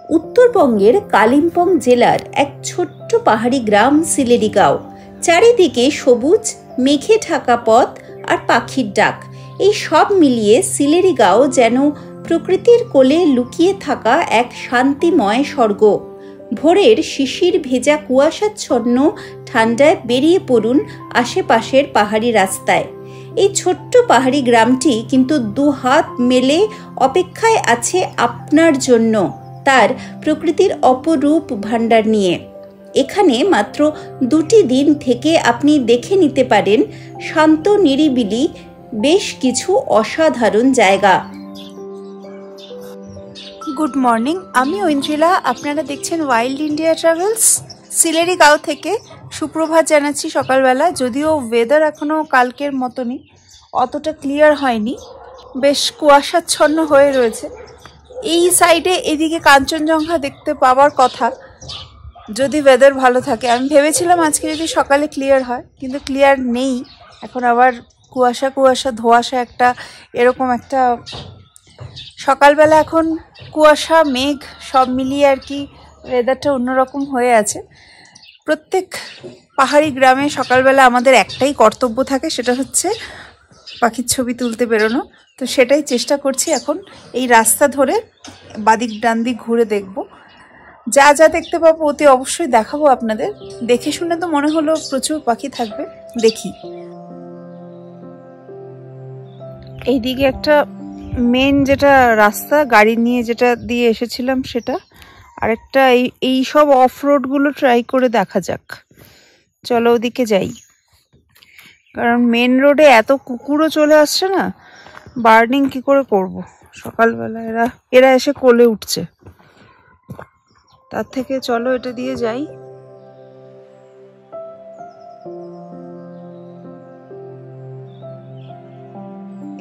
উত্তরবঙ্গের কালিম্পং জেলার এক ছোট্ট পাহাড়ি গ্রাম সিলেরিগাঁও। চারিদিকে সবুজ, মেঘে ঢাকা পথ আর পাখির ডাক। এই সব মিলিয়ে সিলেরিগাঁও যেন প্রকৃতির কোলে লুকিয়ে থাকা এক শান্তিময় স্বর্গ। ভোরের শিশির ভেজা কুয়াশাচ্ছন্ন ঠান্ডায় বেরিয়ে পড়ুন আশেপাশের পাহাড়ি রাস্তায়। এই ছোট্ট পাহাড়ি গ্রামটি কিন্তু দুহাত মেলে অপেক্ষায় আছে আপনার জন্য, তার প্রকৃতির অপরূপ ভাণ্ডার নিয়ে। এখানে মাত্র 2টি দিন থেকে আপনি দেখে নিতে পারেন শান্ত নিরিবিলি বেশ কিছু অসাধারণ জায়গা। গুড মর্নিং, আমি ঐন্দ্রিলা। আপনারা দেখছেন ওয়াইল্ড ইন্ডিয়া ট্রাভেলস। সিলেরিগাঁও থেকে সুপ্রভাত জানাচ্ছি সকালবেলা। যদিও ওয়েদার এখনও কালকের মতনই, অতটা ক্লিয়ার হয়নি, বেশ কুয়াশাচ্ছন্ন হয়ে রয়েছে। এই সাইডে এদিকে কাঞ্চনজঙ্ঘা দেখতে পাওয়ার কথা যদি ওয়েদার ভালো থাকে। আমি ভেবেছিলাম আজকে যদি সকালে ক্লিয়ার হয়, কিন্তু ক্লিয়ার নেই। এখন আবার কুয়াশা কুয়াশা ধোঁয়াশা একটা এরকম একটা সকালবেলা, এখন কুয়াশা মেঘ সব মিলিয়ে আর কি ওয়েদারটা অন্যরকম হয়ে আছে। প্রত্যেক পাহাড়ি গ্রামে সকালবেলা আমাদের একটাই কর্তব্য থাকে, সেটা হচ্ছে পাখির ছবি তুলতে বেরোনো। তো সেটাই চেষ্টা করছি। এখন এই রাস্তা ধরে বাদিক ডান দিক ঘুরে দেখব, যা যা দেখতে পাবো অতি অবশ্যই দেখাবো আপনাদের। দেখে শুনে তো মনে হলো প্রচুর পাখি থাকবে, দেখি। এইদিকে একটা মেন যেটা রাস্তা, গাড়ি নিয়ে যেটা দিয়ে এসেছিলাম সেটা, আরেকটা এই সব অফ রোডগুলো ট্রাই করে দেখা যাক। চলো ওদিকে যাই, কারণ মেন রোডে এত কুকুরও চলে আসছে না, বার্নিং কি করে করব সকালবেলা। এরা এসে কোলে উঠছে, তার থেকে চলো এটা দিয়ে যাই।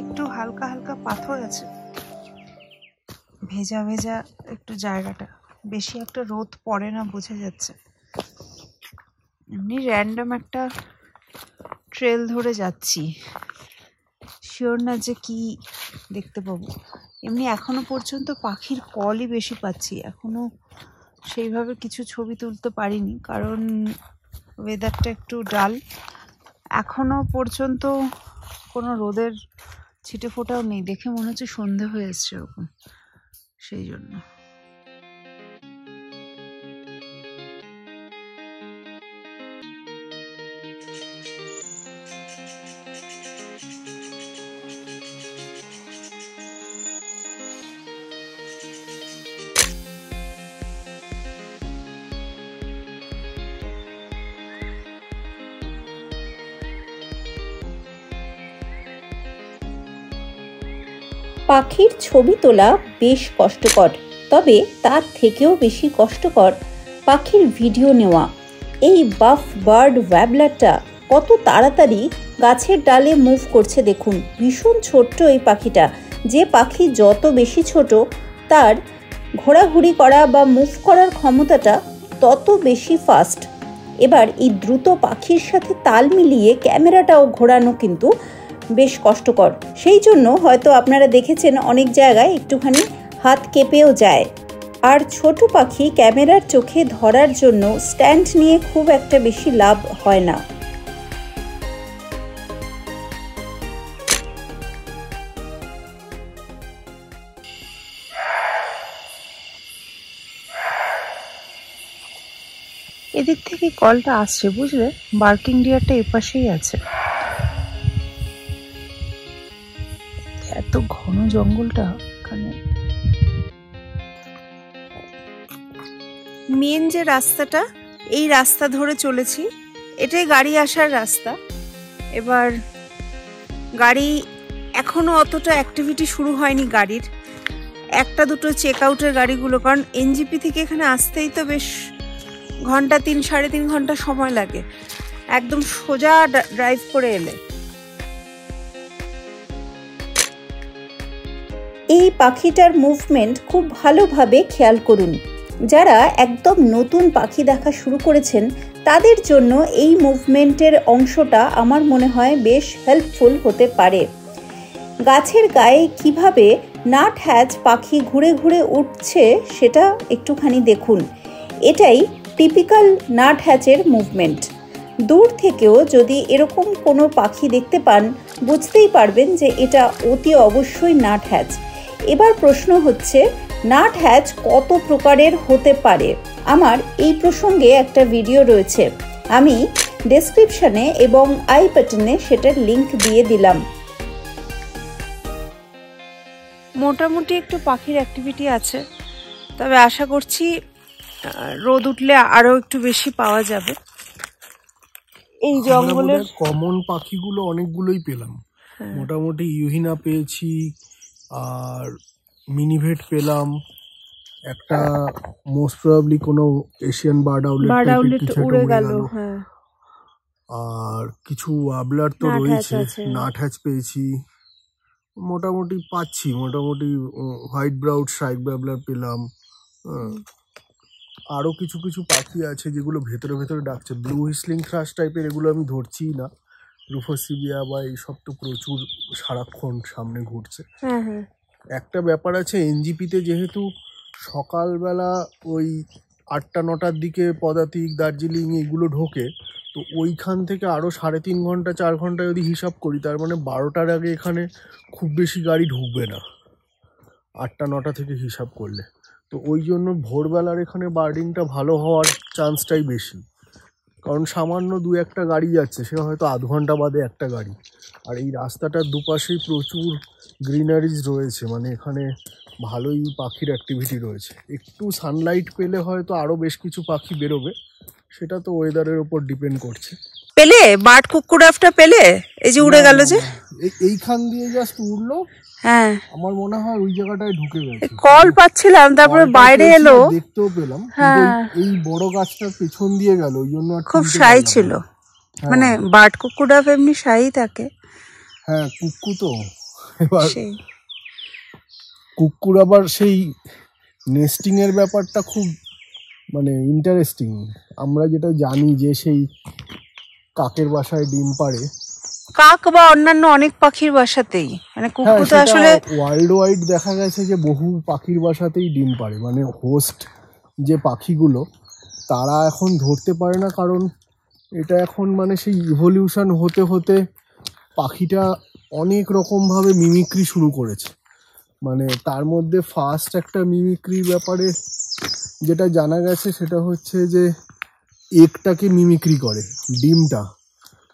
একটু হালকা হালকা পাথর আছে, ভেজা ভেজা একটু জায়গাটা, বেশি একটা রোদ পড়ে না, বোঝা যাচ্ছে। এমনি র্যান্ডম একটা ট্রেল ধরে যাচ্ছি, শিওর না যে কি দেখতে পাবো। এমনি এখনো পর্যন্ত পাখির কলই বেশি পাচ্ছি, এখনো সেইভাবে কিছু ছবি তুলতে পারিনি, কারণ ওয়েদারটা একটু ডাল। এখনো পর্যন্ত কোনো রোদের ছিটে ফোটাও নেই, দেখে মনে হচ্ছে সন্ধে হয়ে এসছে ওরকম, সেই জন্য। পাখির ছবি তোলা বেশ কষ্টকর, তবে তার থেকেও বেশি কষ্টকর পাখির ভিডিও নেওয়া। এই বাফ বার্ড ওয়াবলারটা কত তাড়াতাড়ি গাছের ডালে মুভ করছে দেখুন। ভীষণ ছোট্ট এই পাখিটা। যে পাখি যত বেশি ছোট, তার ঘোরাঘুরি করা বা মুভ করার ক্ষমতাটা তত বেশি ফাস্ট। এবার এই দ্রুত পাখির সাথে তাল মিলিয়ে ক্যামেরাটাও ঘোরানো কিন্তু বেশ কষ্টকর। সেই জন্য হয়তো আপনারা দেখেছেন অনেক জায়গায় একটুখানি হাত কেঁপেও যায়। আর ছোট পাখি ক্যামেরার চোখে ধরার জন্য স্ট্যান্ড নিয়ে খুব একটা বেশি লাভ হয় না। এদিক থেকে কলটা আসছে, বুঝলে? বার্কিং ডিয়ারটা এপাশেই আছে। এত ঘন জঙ্গলটা এখানে। মেন যে রাস্তাটা, এই রাস্তা ধরে চলেছি, এটাই গাড়ি আসার রাস্তা। এবার গাড়ি এখনো অতটা অ্যাক্টিভিটি শুরু হয়নি গাড়ির, একটা দুটো চেক আউটের গাড়িগুলো, কারণ এনজিপি থেকে এখানে আসতেই তো বেশ ঘন্টা 3-3.5 ঘন্টা সময় লাগে, একদম সোজা ড্রাইভ করে এলে। এই পাখিটার মুভমেন্ট খুব ভালোভাবে খেয়াল করুন। যারা একদম নতুন পাখি দেখা শুরু করেছেন তাদের জন্য এই মুভমেন্টের অংশটা আমার মনে হয় বেশ হেল্পফুল হতে পারে। গাছের গায়ে কিভাবে নাট হ্যাচ পাখি ঘুরে ঘুরে উঠছে সেটা একটুখানি দেখুন। এটাই টিপিক্যাল নাট হ্যাচের মুভমেন্ট। দূর থেকেও যদি এরকম কোনো পাখি দেখতে পান বুঝতেই পারবেন যে এটা অতি অবশ্যই নাট হ্যাচ। এবার প্রশ্ন হচ্ছে, নাট হ্যাচ কত প্রকারের হতে পারে? আমার এই প্রসঙ্গে একটা ভিডিও রয়েছে, আমি ডেসক্রিপশনে এবং আই বাটনে সেটার লিংক দিয়ে দিলাম। মোটামুটি একটু পাখির অ্যাক্টিভিটি আছে, তবে আশা করছি রোদ উঠলে আরো একটু বেশি পাওয়া যাবে। এই জঙ্গলের কমন পাখিগুলো অনেকগুলোই পেলাম। মোটামুটি ইউহিনা পেয়েছি, আর মিনিভেট পেলাম, একটা মোস্ট প্রবাবলি কোনো এশিয়ান বার্ড আউলেট উড়ে গেল, আর কিছু ওয়াবলার তো রয়েছে, নাট হ্যাচ পেয়েছি, মোটামুটি পাচ্ছি। মোটামুটি হোয়াইট ব্রাউড স্ট্রাইক ওয়াবলার পেলাম। আরও কিছু কিছু পাখি আছে যেগুলো ভেতরে ভেতরে ডাকছে, ব্লু হুইসলিং থ্রাশ টাইপের, এগুলো আমি ধরছিই না। রুফোসিবিয়া বা এইসব তো প্রচুর সারাক্ষণ সামনে ঘুরছে। একটা ব্যাপার আছে, এনজিপিতে যেহেতু সকালবেলা ওই 8টা-9টার দিকে পদাতিক, দার্জিলিং এগুলো ঢোকে, তো ওইখান থেকে আরও 3.5 ঘন্টা 4 ঘন্টা যদি হিসাব করি, তার মানে 12টার আগে এখানে খুব বেশি গাড়ি ঢুকবে না 8টা-9টা থেকে হিসাব করলে। তো ওই জন্য ভোরবেলার এখানে বার্ডিংটা ভালো হওয়ার চান্সটাই বেশি, কারণ সামান্য 2-1টা গাড়ি যাচ্ছে, সে হয়তো আধ ঘন্টা বাদে একটা গাড়ি। আর এই রাস্তাটার দুপাশেই প্রচুর গ্রিনারিজ রয়েছে, মানে এখানে ভালোই পাখির অ্যাক্টিভিটি রয়েছে। একটু সানলাইট পেলে হয়তো আরও বেশ কিছু পাখি বেরোবে, সেটা তো ওয়েদারের ওপর ডিপেন্ড করছে। পেলে বার্ড কুকুরাফটা পেলে, এই যে উড়ে গেল যে এইখান দিয়ে জাস্ট উড়লো, হ্যাঁ আমার মনে হয় ওই জায়গাটায় ঢুকে গেছে। কল পাচ্ছিলাম, তারপরে বাইরে এলো, দেখতেও পেলাম। এই বড় গাছটার পেছন দিয়ে গেল, ওই জন্য খুব শাই ছিল। মানে বার্ড কুকুরাফ এমনি শাই থাকে। হ্যাঁ, কুক্কু তো এবার কুকুর আবার সেই নেস্টিং এর ব্যাপারটা খুব মানে ইন্টারেস্টিং। আমরা যেটা জানি যে সেই কাকের বাসায় ডিম পাড়ে, কাক বা অন্যান্য অনেক পাখির বাসাতেই, মানে কুকু তো আসলে ওয়ার্ল্ড ওয়াইড দেখা গেছে যে বহু পাখির বাসাতেই ডিম পাড়ে। মানে হোস্ট যে পাখিগুলো, তারা এখন ধরতে পারে না, কারণ এটা এখন মানে সেই ইভলিউশন হতে হতে পাখিটা অনেক রকমভাবে মিমিক্রি শুরু করেছে। মানে তার মধ্যে ফার্স্ট একটা মিমিক্রির ব্যাপারে যেটা জানা গেছে সেটা হচ্ছে যে এগটাকে মিমিক্রি করে, ডিমটা।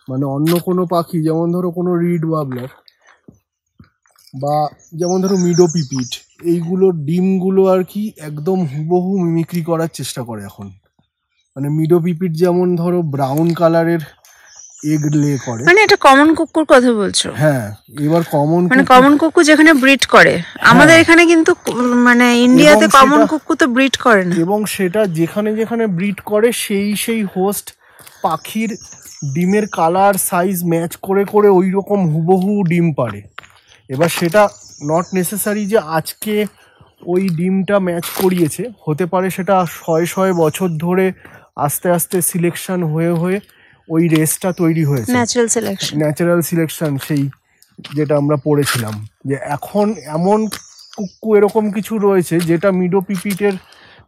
মানে অন্য কোনো পাখি, যেমন ধরো কোনো রিড ওয়াবলার বা যেমন ধরো মিডো পিপিট, এইগুলোর ডিমগুলো আর কি একদম হুবহু মিমিক্রি করার চেষ্টা করে এখন। মানে মিডো পিপিট যেমন ধরো ব্রাউন কালারের এগ লে করে, মানে এটা কমন কুকুর কথা বলছো? হ্যাঁ, এবার কমন কুকুর যেখানে ব্রিড করে, আমাদের এখানে কিন্তু মানে ইন্ডিয়াতে কমন কুকুর তো ব্রিড করে না, এবং সেটা যেখানে যেখানে ব্রিড করে সেই হোস্ট পাখির ডিমের কালার সাইজ ম্যাচ করে করে ওই রকম হুবহু ডিম পাড়ে। এবার সেটা নট নেসেসারি যে আজকে ওই ডিমটা ম্যাচ করিয়েছে, হতে পারে সেটা 100 বছর ধরে আস্তে আস্তে সিলেকশন হয়ে হয়ে ওই রেসটা তৈরি হয়েছে, ন্যাচারাল সিলেকশন, সেই যেটা আমরা পড়েছিলাম যে এখন এমন কুক্কু এরকম কিছু রয়েছে যেটা মিডো পিপিটের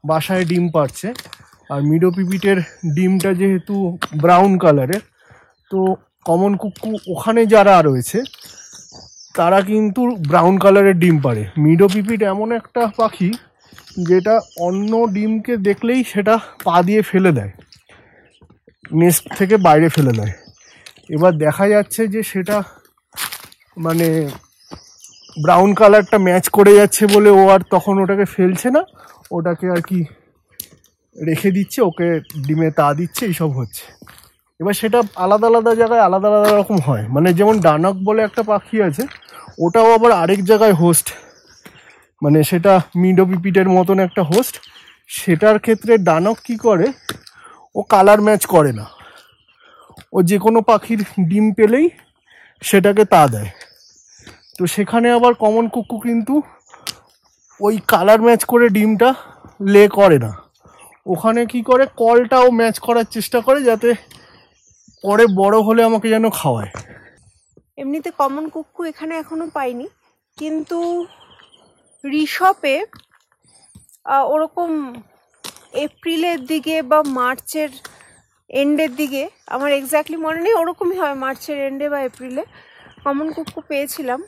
বাসায় ডিম পাড়ছে। আর মিডো পিপিটের ডিমটা যেহেতু ব্রাউন কালারের, তো কমন কুক্কু ওখানে যারা রয়েছে তারা কিন্তু ব্রাউন কালারের ডিম পাড়ে। মিডো পিপিট এমন একটা পাখি যেটা অন্য ডিমকে দেখলেই সেটা পা দিয়ে ফেলে দেয়, নেস্ট থেকে বাইরে ফেলে দেয়। এবার দেখা যাচ্ছে যে সেটা মানে ব্রাউন কালারটা ম্যাচ করে যাচ্ছে বলে ও আর তখন ওটাকে ফেলছে না, ওটাকে আর কি রেখে দিচ্ছে, ওকে ডিমে তা দিচ্ছে, এইসব হচ্ছে। এবার সেটা আলাদা আলাদা জায়গায় আলাদা আলাদা রকম হয়। মানে যেমন ডানক বলে একটা পাখি আছে, ওটাও আবার আরেক জায়গায় হোস্ট, মানে সেটা মিডো পিপিটের মতন একটা হোস্ট। সেটার ক্ষেত্রে ডানক কি করে, ও কালার ম্যাচ করে না, ও যে কোনো পাখির ডিম পেলেই সেটাকে তা দেয়। তো সেখানে আবার কমন কুক্কু কিন্তু ওই কালার ম্যাচ করে ডিমটা লে করে না, ওখানে কি করে কলটাও ম্যাচ করার চেষ্টা করে যাতে পরে বড় হলে আমাকে যেন খাওয়ায়। এমনিতে কমন কুক্কু এখানে এখনো পাইনি, কিন্তু ঋষপে ওরকম এপ্রিলের দিকে বা মার্চের এন্ডের দিকে, আমার এক্স্যাক্টলি মনে নেই, ওরকমই হয় মার্চের এন্ডে বা এপ্রিলে কমন কুক্কু পেয়েছিলাম।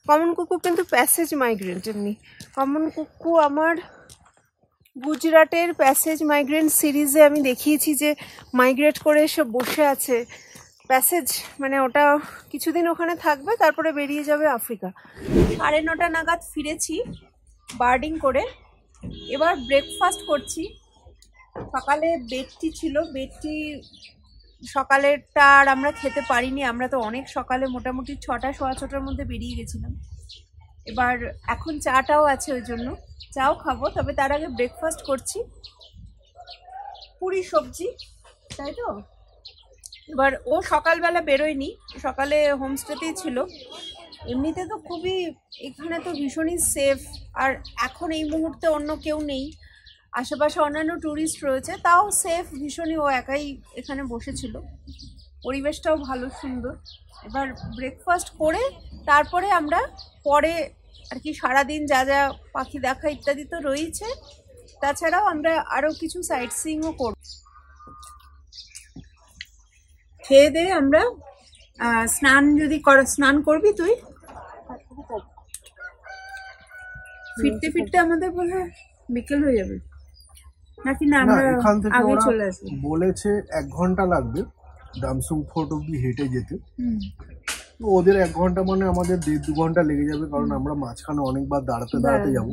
কমন কুক্কু কিন্তু প্যাসেজ মাইগ্রেন্ট। এমনি কমন কুক্কু আমার গুজরাটের প্যাসেজ মাইগ্রেন্ট সিরিজে আমি দেখিয়েছি যে মাইগ্রেট করে এসে বসে আছে। প্যাসেজ মানে ওটা কিছুদিন ওখানে থাকবে, তারপরে বেরিয়ে যাবে আফ্রিকা। 9:30 নাগাদ ফিরেছি বার্ডিং করে। এবার ব্রেকফাস্ট করছি। সকালে বেডটি ছিল, বেডটি সকালেরটা আর আমরা খেতে পারিনি, আমরা তো অনেক সকালে মোটামুটি 6টা, 6:15টার মধ্যে বেরিয়ে গেছিলাম। এবার এখন চাটাও আছে, ওই জন্য চাও খাবো, তবে তার আগে ব্রেকফাস্ট করছি। পুরি সবজি, তাই তো। এবার ও সকালবেলা বেরোয়নি, সকালে হোমস্টেতেই ছিল। এমনিতে তো খুবই, এখানে তো ভীষণই সেফ। আর এখন এই মুহূর্তে অন্য কেউ নেই, আশেপাশে অন্যান্য ট্যুরিস্ট রয়েছে, তাও সেফ ভীষণই। ও একাই এখানে বসেছিল, পরিবেশটাও ভালো সুন্দর। এবার ব্রেকফাস্ট করে তারপরে আমরা পরে আর কি সারাদিন যা যা পাখি দেখা ইত্যাদি তো রয়েছে, তাছাড়াও আমরা আরও কিছু সাইট সিইংও করব। খেয়ে দিয়ে আমরা স্নান করবি তুই? ফিরতে ফিরতে আমাদের বোধহয় বিকেল হয়ে যাবে নাকি? না, আমরা এখান থেকে আগে ওরা চলে আসবো। বলেছে 1 ঘন্টা লাগবে ডামসুং ফোর্ট অব্দি হেঁটে যেতে। তো ওদের 1 ঘন্টা মানে আমাদের 1.5-2 ঘন্টা লেগে যাবে, কারণ আমরা মাঝখানে অনেকবার দাঁড়াতে যাবো।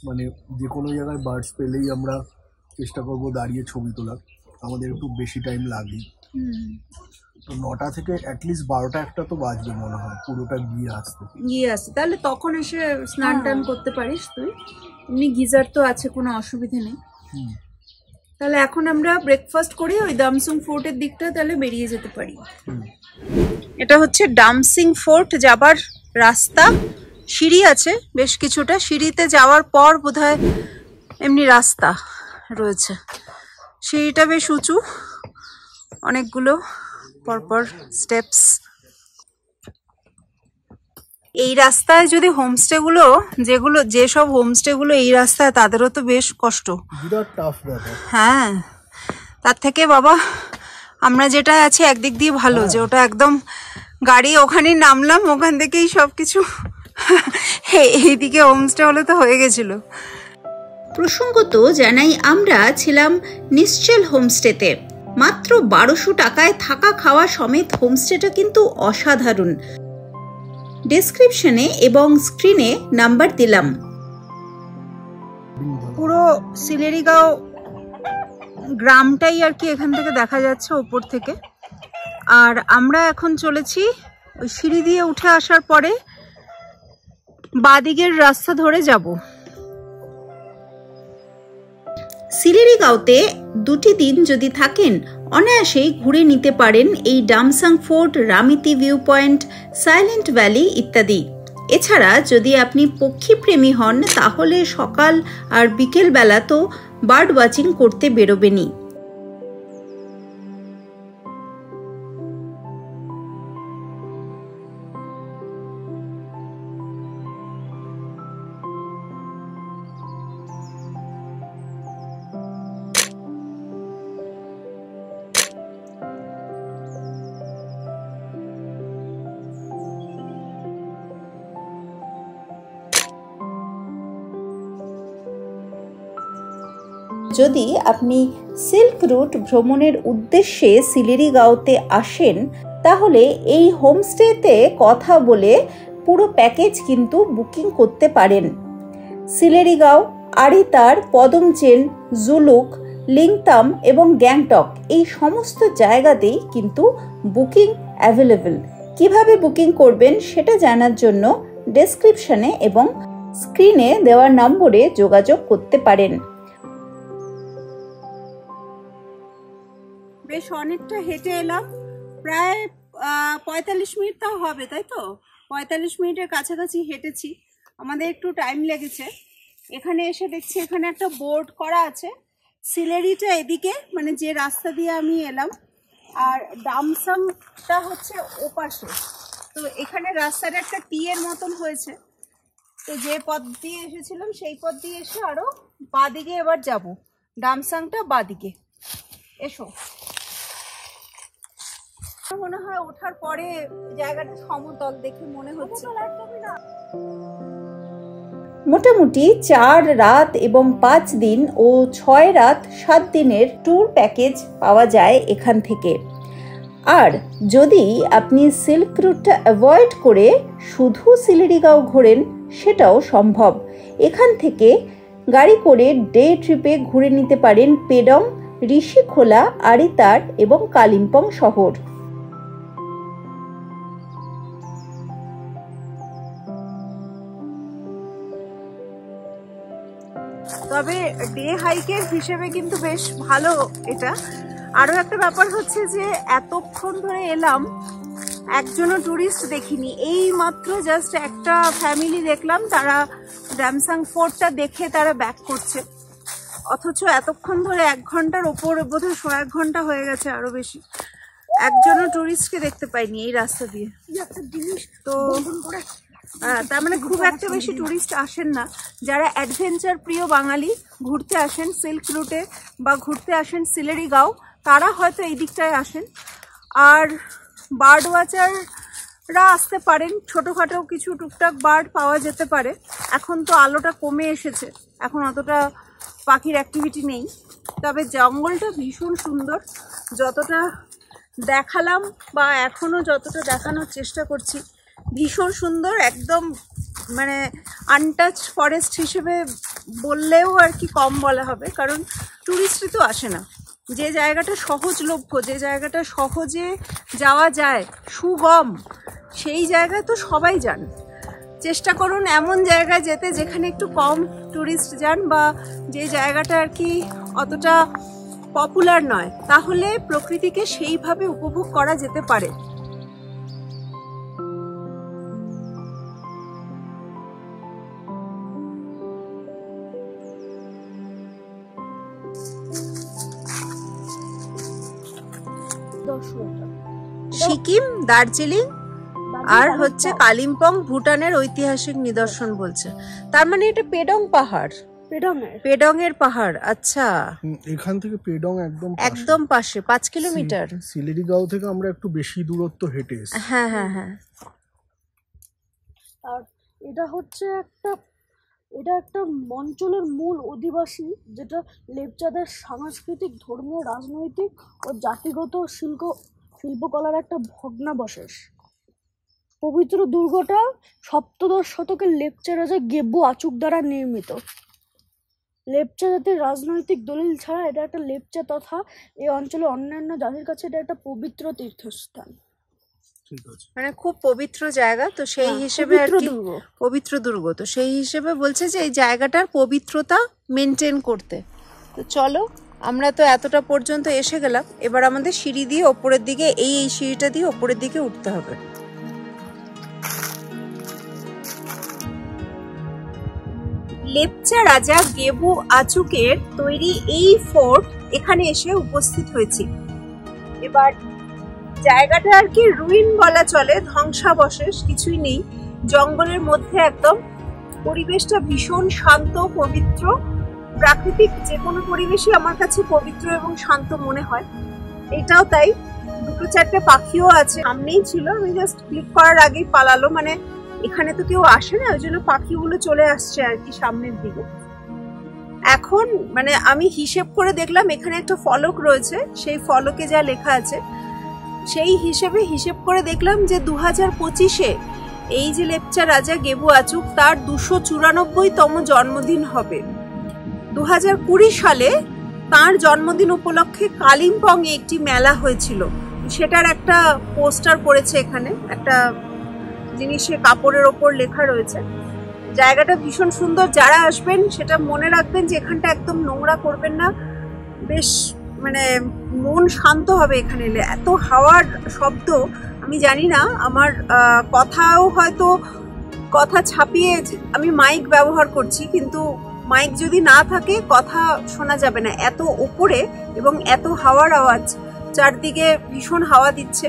মানে যে কোনো জায়গায় বার্ডস পেলেই আমরা চেষ্টা করব দাঁড়িয়ে ছবি তোলার, আমাদের একটু বেশি টাইম লাগে। তো 9টা থেকে অ্যাটলিস্ট 12টা-1টা তো বাজবে মনে হয় পুরোটা গিয়ে আসতে। তাহলে তখন এসে স্নান টান করতে পারিস তুই, এমনি গিজার তো আছে, কোনো অসুবিধা নেই। তাহলে এখন আমরা ব্রেকফাস্ট করে ওই ডামসুং ফোর্টের দিকটা তাহলে বেরিয়ে যেতে পারি। এটা হচ্ছে ডামসিং ফোর্ট যাবার রাস্তা। সিঁড়ি আছে বেশ কিছুটা, সিঁড়িতে যাওয়ার পর বোধহয় এমনি রাস্তা রয়েছে। সিঁড়িটা বেশ উঁচু, অনেকগুলো পরপর স্টেপস। এই রাস্তায় যদি হোমস্টেগুলো, যেসব হোমস্টেগুলো এই রাস্তায়, তাদেরও তো বেশ কষ্ট, বিরাট টাফ ব্যাপার। হ্যাঁ, তার থেকে বাবা আমরা যেটা আছি একদিক দিয়ে ভালো, যে ওটা একদম গাড়ি ওখানেই নামলাম, ওখান থেকেই সব কিছু। এইদিকে হোমস্টে হলে তো হয়ে গেছিল। প্রসঙ্গত জানাই, আমরা ছিলাম নিশ্চল হোমস্টেতে। মাত্র 1200 টাকায় থাকা খাওয়া সমেত হোমস্টেটা কিন্তু অসাধারণ। ডেসক্রিপশনে এবং স্ক্রিনে নাম্বার দিলাম। পুরো সিলেরিগাঁও গ্রামটাই আর কি এখান থেকে দেখা যাচ্ছে ওপর থেকে। আর আমরা এখন চলেছি ওই সিঁড়ি দিয়ে উঠে আসার পরে বাদিকের রাস্তা ধরে যাব। সিলেরিগাঁওতে 2টি দিন যদি থাকেন, অনায়াসেই ঘুরে নিতে পারেন এই Damsang fort, Ramitey view point, silent valley ইত্যাদি। এছাড়া যদি আপনি পক্ষীপ্রেমী হন, তাহলে সকাল আর বিকেল বেলা তো বার্ড ওয়াচিং করতে বেরোবেনই। যদি আপনি সিল্ক রুট ভ্রমণের উদ্দেশ্যে সিলেরিগাঁওতে আসেন, তাহলে এই হোমস্টেতে কথা বলে পুরো প্যাকেজ কিন্তু বুকিং করতে পারেন। সিলেরিগাঁও, আরিতার, পদমচেন, জুলুক, লিংতাম এবং গ্যাংটক এই সমস্ত জায়গাতেই কিন্তু বুকিং অ্যাভেলেবল। কিভাবে বুকিং করবেন সেটা জানার জন্য ডেসক্রিপশনে এবং স্ক্রিনে দেওয়া নম্বরে যোগাযোগ করতে পারেন। বেশ অনেকটা হেঁটে এলাম, প্রায় 45 মিনিট তাও হবে, তাই তো 45 মিনিটের কাছাকাছি হেঁটেছি। আমাদের একটু টাইম লেগেছে। এখানে এসে দেখছি এখানে একটা বোর্ড করা আছে, সিলেরিটা এদিকে, মানে যে রাস্তা দিয়ে আমি এলাম, আর ডামসাংটা হচ্ছে ওপাশে। তো এখানে রাস্তাটা একটা টি এর মতন হয়েছে। তো যে পথ দিয়ে এসেছিলাম সেই পথ দিয়ে এসে আরো বাদিকে এবার যাব, ডামসাংটা বাদিকে। এসো, মনে হয় ওঠার পরে জায়গাটা সমতল দেখে মনে হচ্ছে। মোটামুটি 4 রাত এবং 5 দিন ও 6 রাত 7 দিনের ট্যুর প্যাকেজ পাওয়া যায় এখান থেকে। আর যদি আপনি সিল্ক রুটটা অ্যাভয়েড করে শুধু শিলিগুড়িগাঁও ঘোরেন সেটাও সম্ভব। এখান থেকে গাড়ি করে ডে ট্রিপে ঘুরে নিতে পারেন পেডং, ঋষিখোলা, আরিতার এবং কালিম্পং শহর। তবে ডে হাইকের হিসেবে কিন্তু বেশ ভালো এটা। আরো একটা ব্যাপার হচ্ছে যে এতক্ষণ ধরে এলাম একজনও টুরিস্ট দেখিনি, এই মাত্র জাস্ট একটা ফ্যামিলি দেখলাম, তারা ডামসাং ফোর্টটা দেখে তারা ব্যাক করছে। অথচ এতক্ষণ ধরে 1 ঘন্টার ওপর, বোধহয় 1.5 ঘন্টা হয়ে গেছে, আরো বেশি, একজনও টুরিস্টকে দেখতে পাইনি এই রাস্তা দিয়ে। তো তার মানে খুব একটা বেশি টুরিস্ট আসেন না। যারা অ্যাডভেঞ্চার প্রিয় বাঙালি ঘুরতে আসেন সিল্ক রুটে বা ঘুরতে আসেন শিলিগুড়িগাঁও, তারা হয়তো এই দিকটায় আসেন। আর বার্ড ওয়াচাররা আসতে পারেন, ছোটোখাটো কিছু টুকটাক বার্ড পাওয়া যেতে পারে। এখন তো আলোটা কমে এসেছে, এখন অতটা পাখির অ্যাক্টিভিটি নেই। তবে জঙ্গলটা ভীষণ সুন্দর, যতটা দেখালাম বা এখনও যতটা দেখানোর চেষ্টা করছি ভীষণ সুন্দর। একদম মানে আনটাচ ফরেস্ট হিসেবে বললেও আর কি কম বলা হবে, কারণ টুরিস্টই তো আসে না। যে জায়গাটা সহজলভ্য, যে জায়গাটা সহজে যাওয়া যায়, সুগম, সেই জায়গায় তো সবাই যান। চেষ্টা করুন এমন জায়গায় যেতে যেখানে একটু কম টুরিস্ট যান, বা যে জায়গাটা আর কি অতটা পপুলার নয়, তাহলে প্রকৃতিকে সেইভাবে উপভোগ করা যেতে পারে। সিকিম, দার্জিলিং আর হচ্ছে কালিম্পং ভুটানের ঐতিহাসিক নিদর্শন বলছে। তার মানে এটা পেডং পাহাড়, পেডং এর পাহাড়। আচ্ছা, এখান থেকে পেডং একদম পাশে 5 কিলোমিটার। শিলিগুড়িগাঁও থেকে আমরা একটু বেশি দূরত্ব হেঁটে এসেছি। হ্যাঁ হ্যাঁ হ্যাঁ। আর এটা হচ্ছে এটা একটা অঞ্চলের মূল অধিবাসী, যেটা লেপচাদের সাংস্কৃতিক, ধর্মীয়, রাজনৈতিক ও জাতিগত শিল্পকলার একটা ভগ্নাবশেষ। পবিত্র দুর্গটা 7দশ শতকের লেপচা রাজা গেবু আচুক দ্বারা নির্মিত। লেপচা জাতির রাজনৈতিক দলিল ছাড়া এটা একটা লেপচা তথা এই অঞ্চলের অন্যান্য জাতির কাছে এটা একটা পবিত্র তীর্থস্থান। মানে খুব পবিত্র জায়গা, তো সেই হিসেবে আর কি পবিত্র দুর্গ, তো সেই হিসেবে বলছে যে এই জায়গাটার পবিত্রতা মেনটেন করতে। তো চলো, আমরা তো এতটা পর্যন্ত এসে গেলাম, এবার আমাদের সিঁড়ি দিয়ে ওপরের দিকে, এই সিঁড়িটা দিয়ে ওপরের দিকে উঠতে হবে। লেপচা রাজা গেবু আচুকের তৈরি এই ফোর্ট এখানে এসে উপস্থিত হয়েছে। এবার জায়গাটা আর কি রুইন বলা চলে, ধ্বংসাবশেষ, কিছুই নেই, জঙ্গলের মধ্যে একদম। পরিবেশটা ভীষণ শান্ত, পবিত্র, প্রাকৃতিক। যে কোনো পরিবেশই আমার কাছে পবিত্র এবং শান্ত মনে হয়, এটাও তাই। 2-4টে পাখিও আছে, সামনেই ছিল, আমি জাস্ট ক্লিক করার আগেই পালালো। মানে এখানে তো কেউ আসে না, ওই জন্য পাখিগুলো চলে আসছে আর কি সামনের দিকে। এখন মানে আমি হিসেব করে দেখলাম এখানে একটা ফলক রয়েছে, সেই ফলকে যা লেখা আছে সেই হিসেব করে দেখলাম যে 2025-এ এই যে লেপচা রাজা গেবু আচুক, তার 294তম জন্মদিন হবে। 2020 সালে তার জন্মদিন উপলক্ষে কালিম্পংয়ে একটি মেলা হয়েছিল, সেটার একটা পোস্টার পড়েছে এখানে, একটা জিনিসে কাপড়ের ওপর লেখা রয়েছে। জায়গাটা ভীষণ সুন্দর, যারা আসবেন সেটা মনে রাখবেন যে এখানটা একদম নোংরা করবেন না, বেশ মানে মন শান্ত হবে এখানে এলে। এত হাওয়ার শব্দ, আমি জানি না, আমার কথাও হয়তো কথা ছাপিয়ে আমি মাইক ব্যবহার করছি, কিন্তু মাইক যদি না থাকে কথা শোনা যাবে না, এত উপরে এবং এত হাওয়ার আওয়াজ, চারদিকে ভীষণ হাওয়া দিচ্ছে।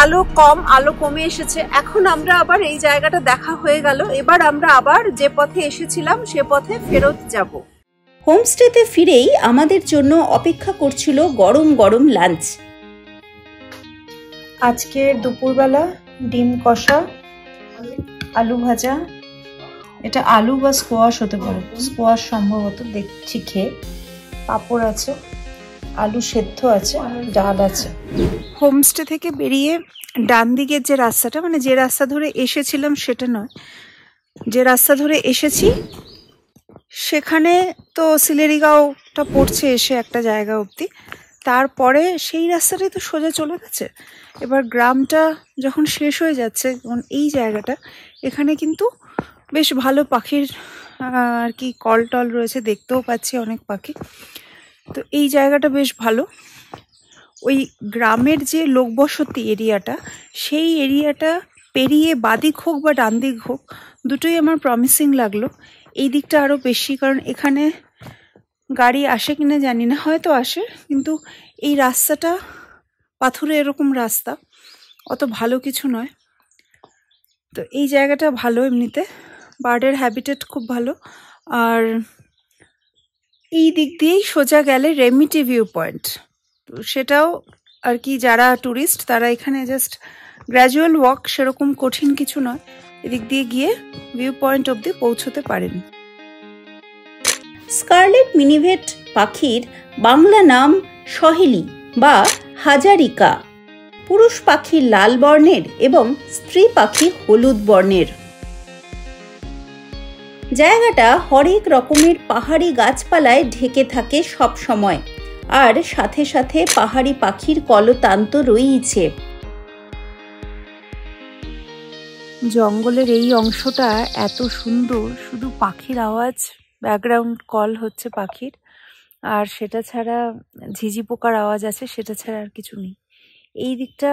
আলো কম, আলো কমে এসেছে। এখন আমরা আবার এই জায়গাটা দেখা হয়ে গেল, এবার আমরা আবার যে পথে এসেছিলাম সে পথে ফেরত যাব। হোমস্টেতে ফিরেই আমাদের জন্য অপেক্ষা করছিল গরম গরম লাঞ্চ। আজকের দুপুরবেলা ডিম কষা, আলু ভাজা, এটা আলু বা স্কোয়াশ হতে পারে, স্কোয়াশ সম্ভবত দেখছি খেয়ে, পাঁপড় আছে, আলু সেদ্ধ আছে, ডাল আছে। হোমস্টে থেকে বেরিয়ে ডান দিকের যে রাস্তাটা, মানে যে রাস্তা ধরে এসেছিলাম সেটা নয়, যে রাস্তা ধরে এসেছি সেখানে তো সিলেরিগাঁওটা পড়ছে এসে একটা জায়গা অবধি, তারপরে সেই রাস্তাটাই তো সোজা চলে গেছে। এবার গ্রামটা যখন শেষ হয়ে যাচ্ছে, এই জায়গাটা এখানে কিন্তু বেশ ভালো পাখির আর কি কল টল রয়েছে, দেখতেও পাচ্ছি অনেক পাখি। তো এই জায়গাটা বেশ ভালো। ওই গ্রামের যে লোকবসতি এরিয়াটা, সেই এরিয়াটা পেরিয়ে বাদিক হোক বা ডান দিক হোক, দুটোই আমার প্রমিসিং লাগলো। এই দিকটা আরও বেশি, কারণ এখানে গাড়ি আসে কিনা জানি না, হয়তো আসে, কিন্তু এই রাস্তাটা পাথুরে এরকম রাস্তা, অত ভালো কিছু নয়। তো এই জায়গাটা ভালো, এমনিতে বার্ডের হ্যাবিটেট খুব ভালো। আর এই দিক দিয়েই সোজা গেলে রেমিটি ভিউ পয়েন্ট, তো সেটাও আর কি যারা ট্যুরিস্ট তারা এখানে জাস্ট গ্র্যাজুয়াল ওয়াক, সেরকম কঠিন কিছু নয়, এদিক দিয়ে গিয়ে ভিউ পয়েন্ট অবধি পৌঁছতে পারেন। স্কারলেট মিনিভেট পাখির বাংলা নাম সহেলি বা হাজারিকা। পুরুষ পাখি লাল বর্ণের এবং স্ত্রী পাখি হলুদ বর্ণের। জায়গাটা হরেক রকমের পাহাড়ি গাছপালায় ঢেকে থাকে সব সময়, আর সাথে সাথে পাহাড়ি পাখির কলতান্ত রয়েছে। জঙ্গলের এই অংশটা এত সুন্দর, শুধু পাখির আওয়াজ, ব্যাকগ্রাউন্ড কল হচ্ছে পাখির, আর সেটা ছাড়া ঝিঝি পোকার আওয়াজ আছে, সেটা ছাড়া আর কিছু নেই। এই দিকটা,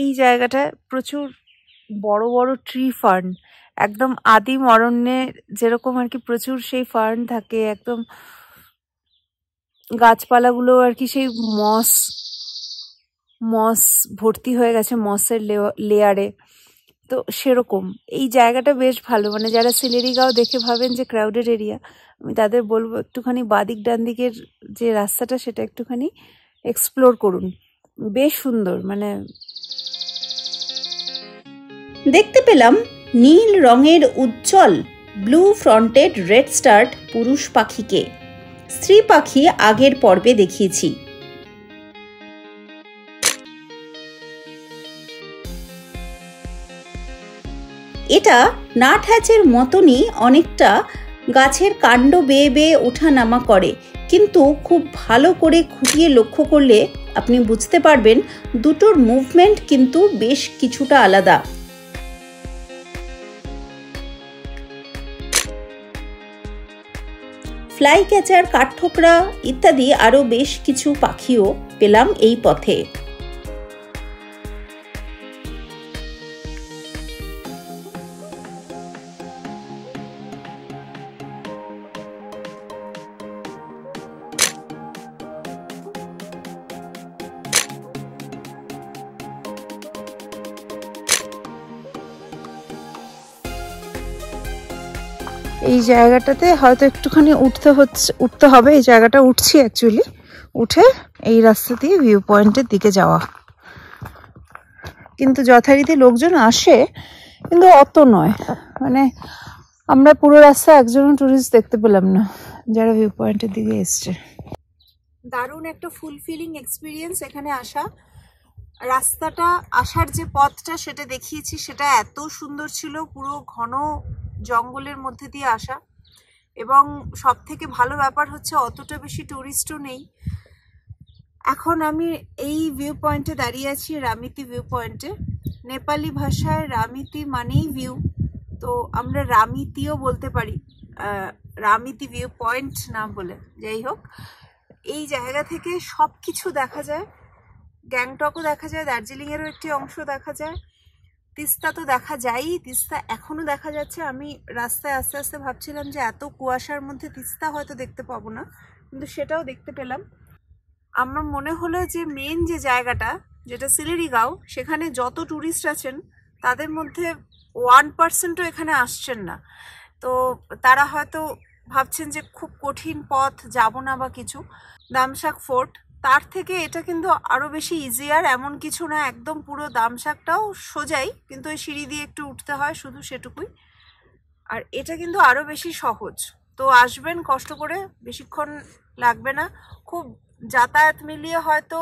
এই জায়গাটা প্রচুর বড় বড় ট্রি ফার্ন, একদম আদিম অরণ্যে যেরকম আর কি প্রচুর সেই ফার্ন থাকে, একদম গাছপালাগুলো আর কি সেই মস ভর্তি হয়ে গেছে, মসের লেয়ারে, তো সেরকম এই জায়গাটা বেশ ভালো। মানে যারা সিলেরিগাঁও দেখে ভাবেন যে ক্রাউডেড এরিয়া, আমি তাদের বলবো একটুখানি বাদিক ডান দিকের যে রাস্তাটা সেটা একটুখানি এক্সপ্লোর করুন, বেশ সুন্দর। মানে দেখতে পেলাম নীল রঙের উজ্জ্বল ব্লু ফ্রন্টেড রেড স্টার্ট পুরুষ পাখিকে। স্ত্রী পাখি আগের পর্বে দেখিয়েছি। এটা নাট হ্যাচের মতনই অনেকটা গাছের কাণ্ড বেয়ে বেয়ে ওঠা নামা করে, কিন্তু খুব ভালো করে খুঁটিয়ে লক্ষ্য করলে আপনি বুঝতে পারবেন দুটোর মুভমেন্ট কিন্তু বেশ কিছুটা আলাদা। ফ্লাই ক্যাচার, কাঠঠোকরা ইত্যাদি আরও বেশ কিছু পাখিও পেলাম এই পথে। এই জায়গাটাতে হয়তো একটুখানি উঠতে হবে, এই জায়গাটা উঠছি অ্যাকচুয়ালি, উঠে এই রাস্তা দিয়ে ভিউ পয়েন্টের দিকে যাওয়া। কিন্তু যথারীতি লোকজন আসে, কিন্তু অত নয়, মানে আমরা পুরো রাস্তা একজনও টুরিস্ট দেখতে পেলাম না যারা ভিউ পয়েন্টের দিকে এসছে। দারুণ একটা ফুলফিলিং এক্সপিরিয়েন্স এখানে আসা। রাস্তাটা আসার যে পথটা সেটা দেখিয়েছি, সেটা এত সুন্দর ছিল, পুরো ঘন জঙ্গলের মধ্যে দিয়ে আসা, এবং সব থেকে ভালো ব্যাপার হচ্ছে অতটা বেশি টুরিস্টও নেই। এখন আমি এই ভিউ পয়েন্টে দাঁড়িয়ে আছি, রামিতি ভিউ পয়েন্টে। নেপালি ভাষায় রামিতি মানেই ভিউ, তো আমরা রামিতিও বলতে পারি, রামিতি ভিউ পয়েন্ট না বলে। যাই হোক, এই জায়গা থেকে সব কিছু দেখা যায়, গ্যাংটকও দেখা যায়, দার্জিলিংয়েরও একটি অংশ দেখা যায়, তিস্তা তো দেখা যায়ই, তিস্তা এখনো দেখা যাচ্ছে। আমি রাস্তায় আস্তে আস্তে ভাবছিলাম যে এত কুয়াশার মধ্যে তিস্তা হয়তো দেখতে পাবো না, কিন্তু সেটাও দেখতে পেলাম। আমার মনে হলো যে মেন যে জায়গাটা, যেটা সিলেরিগাঁও, সেখানে যত ট্যুরিস্ট আছেন তাদের মধ্যে 1%ও এখানে আসছেন না। তো তারা হয়তো ভাবছেন যে খুব কঠিন পথ, যাব না বা কিছু। দামসাক ফোর্ট তার থেকে এটা কিন্তু আরও বেশি ইজিয়ার, এমন কিছু না, একদম পুরো দামসাকটাও সোজাই, কিন্তু ওই সিঁড়ি দিয়ে একটু উঠতে হয়, শুধু সেটুকুই। আর এটা কিন্তু আরও বেশি সহজ। তো আসবেন কষ্ট করে, বেশিক্ষণ লাগবে না। খুব যাতায়াত মিলিয়ে হয়তো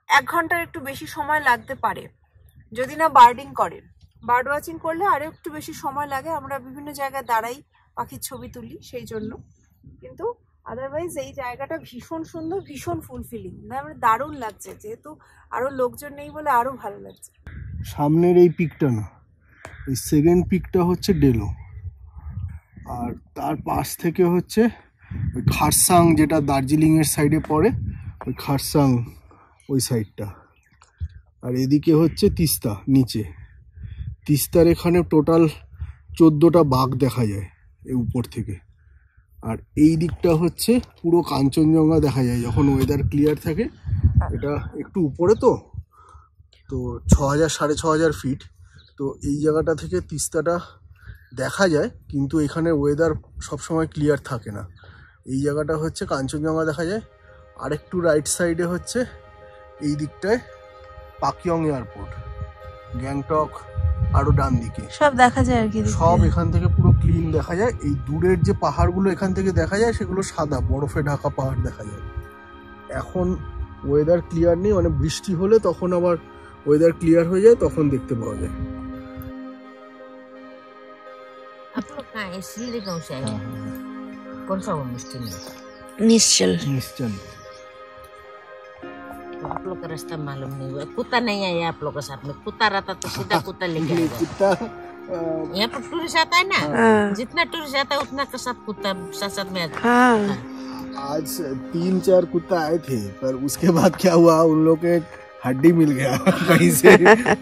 1 ঘন্টার একটু বেশি সময় লাগতে পারে, যদি না বার্ডিং করেন। বার্ড ওয়াচিং করলে আরও একটু বেশি সময় লাগে, আমরা বিভিন্ন জায়গায় দাঁড়াই, পাখির ছবি তুলি সেই জন্য। কিন্তু আদারওয়াইজ এই জায়গাটা ভীষণ সুন্দর, ভীষণ ফুলফিলিং, আমার দারুণ লাগছে। যেহেতু আরও লোকজন নেই বলে আরও ভালো লাগছে। সামনের এই পিকটা না, এই সেকেন্ড পিকটা হচ্ছে ডেলো, আর তার পাশ থেকে হচ্ছে ওই খারসাং, যেটা দার্জিলিংয়ের সাইডে পড়ে, ওই খারসাং ওই সাইডটা। আর এদিকে হচ্ছে তিস্তা নিচে। তিস্তার এখানে টোটাল 14টা বাঘ দেখা যায় এই উপর থেকে। আর এই দিকটা হচ্ছে পুরো কাঞ্চনজঙ্ঘা দেখা যায় যখন ওয়েদার ক্লিয়ার থাকে। এটা একটু উপরে তো 6000-6500 ফিট। তো এই জায়গাটা থেকে তিস্তাটা দেখা যায়, কিন্তু এখানে ওয়েদার সবসময় ক্লিয়ার থাকে না। এই জায়গাটা হচ্ছে কাঞ্চনজঙ্ঘা দেখা যায়। আর একটু রাইট সাইডে হচ্ছে এই দিকটায় পাকিয়ং এয়ারপোর্ট, গ্যাংটক আরও ডান দিকে সব দেখা যায় আর কি, সব এখান থেকে পুরো ক্লিন দেখা যায়। এই দূরের যে পাহাড়গুলো এখান থেকে দেখা যায় সেগুলো সাদা বরফে ঢাকা পাহাড় দেখা যায়। এখন ওয়েদার ক্লিয়ার নেই, মানে বৃষ্টি হলে তখন আবার ওয়েদার क्लियर हो जाए तখন देखते पाওয়া যায়। आप लोग कहाँ है? सिलरी गाँव से आए हैं। कौन सा होम स्टे में? निश्चल। निश्चल। तो आप लोग का रास्ता मालूम नहीं हुआ। कुत्ता नहीं आया आप लोग के साथ में? कुत्ता रहता तो सीधा कुत्ता लेके आएगा। कुत्ता यहाँ पर टूरिस्ट आता है ना, जितना टूरिस्ट आता है उतना के साथ कुत्ता साथ में आता है। आज 3-4 कुत्ता आए थे, पर उसके बाद क्या हुआ, उन लोग के हड्डी मिल गया कहीं से,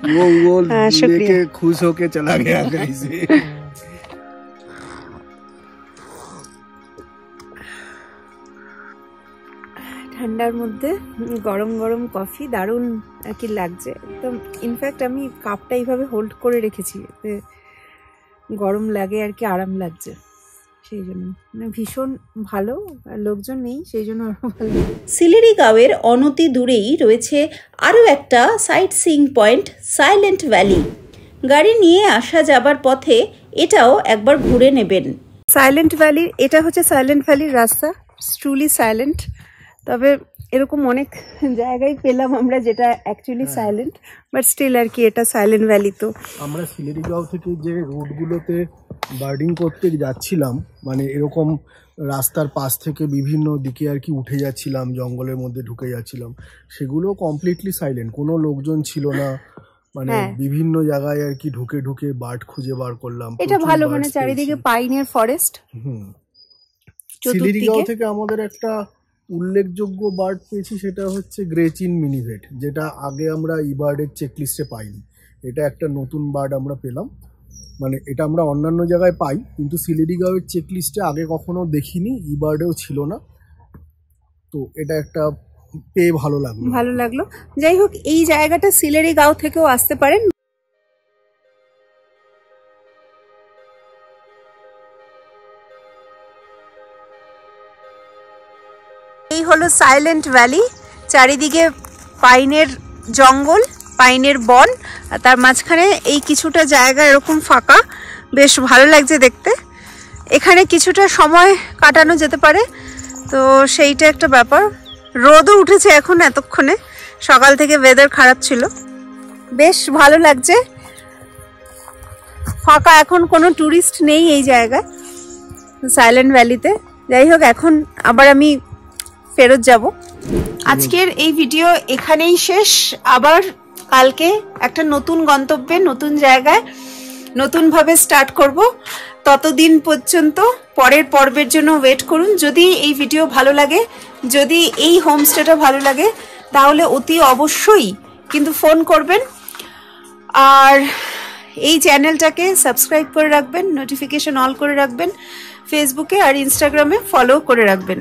वो लेके खुश होके चला गया कहीं से। ঠান্ডার মধ্যে গরম গরম কফি দারুণ আর কি লাগছে একদম। ইনফ্যাক্ট আমি কাপটা এইভাবে হোল্ড করে রেখেছি, এতে গরম লাগে আর কি, আরাম লাগছে সেই জন্য। মানে ভীষণ ভালো, লোকজন নেই সেই জন্য আরও ভালো। সিলেরি গাঁওয়ের অনতি দূরেই রয়েছে আরও একটা site seeing point, silent valley. গাড়ি নিয়ে আসা যাবার পথে এটাও একবার ঘুরে নেবেন। সাইলেন্ট ভ্যালির, এটা হচ্ছে সাইলেন্ট ভ্যালির রাস্তা, ট্রুলি সাইলেন্ট। তবে এরকম অনেক জায়গায় পেলাম আমরা যেটা অ্যাকচুয়ালি সাইলেন্ট, বাট স্টিল আর কি এটা সাইলেন্ট ভ্যালি। তো আমরা সিলেরি গাঁও থেকে যে রোডগুলোতে বার্ডিং করতে যাচ্ছিলাম, মানে এরকম রাস্তার পাশ থেকে বিভিন্ন দিকে আর কি উঠে যাচ্ছিলাম, জঙ্গলের মধ্যে ঢুকে যাচ্ছিলাম, সেগুলো কমপ্লিটলি সাইলেন্ট, কোনো লোকজন ছিল না। মানে বিভিন্ন জায়গায় আর কি ঢুকে ঢুকে বার্ড খুঁজে বার করলাম। এটা ভালো, মানে চারিদিকে পাইনের ফরেস্ট। সিলেরি গাঁও থেকে আমাদের একটা উল্লেখযোগ্য বার্ড পেয়েছি, সেটা হচ্ছে গ্রেচিন মিনিভেট, যেটা আগে আমরা ই বার্ডের চেকলিস্টে পাইনি। এটা একটা নতুন বার্ড আমরা পেলাম, মানে এটা আমরা অন্যান্য জায়গায় পাই কিন্তু সিলেরি গাঁওয়ের চেকলিস্টে আগে কখনো দেখিনি, ই বার্ডেও ছিল না। তো এটা একটা পেয়ে ভালো লাগলো। যাই হোক, এই জায়গাটা সিলেরি গাঁও থেকেও আসতে পারেন। এই হলো সাইলেন্ট ভ্যালি, চারিদিকে পাইনের জঙ্গল, পাইনের বন, আর তার মাঝখানে এই কিছুটা জায়গা এরকম ফাঁকা, বেশ ভালো লাগছে দেখতে। এখানে কিছুটা সময় কাটানো যেতে পারে, তো সেইটা একটা ব্যাপার। রোদও উঠেছে এখন, এতক্ষণে সকাল থেকে ওয়েদার খারাপ ছিল, বেশ ভালো লাগছে। ফাঁকা, এখন কোনো ট্যুরিস্ট নেই এই জায়গায় সাইলেন্ট ভ্যালিতে। যাই হোক, এখন আবার আমি ফেরত যাব। আজকের এই ভিডিও এখানেই শেষ। আবার কালকে একটা নতুন গন্তব্যে, নতুন জায়গায়, নতুনভাবে স্টার্ট করব। ততদিন পর্যন্ত পরের পর্বের জন্য ওয়েট করুন। যদি এই ভিডিও ভালো লাগে, যদি এই হোমস্টেটা ভালো লাগে, তাহলে অতি অবশ্যই কিন্তু ফোন করবেন, আর এই চ্যানেলটাকে সাবস্ক্রাইব করে রাখবেন, নোটিফিকেশন অল করে রাখবেন, ফেসবুকে আর ইনস্টাগ্রামে ফলো করে রাখবেন।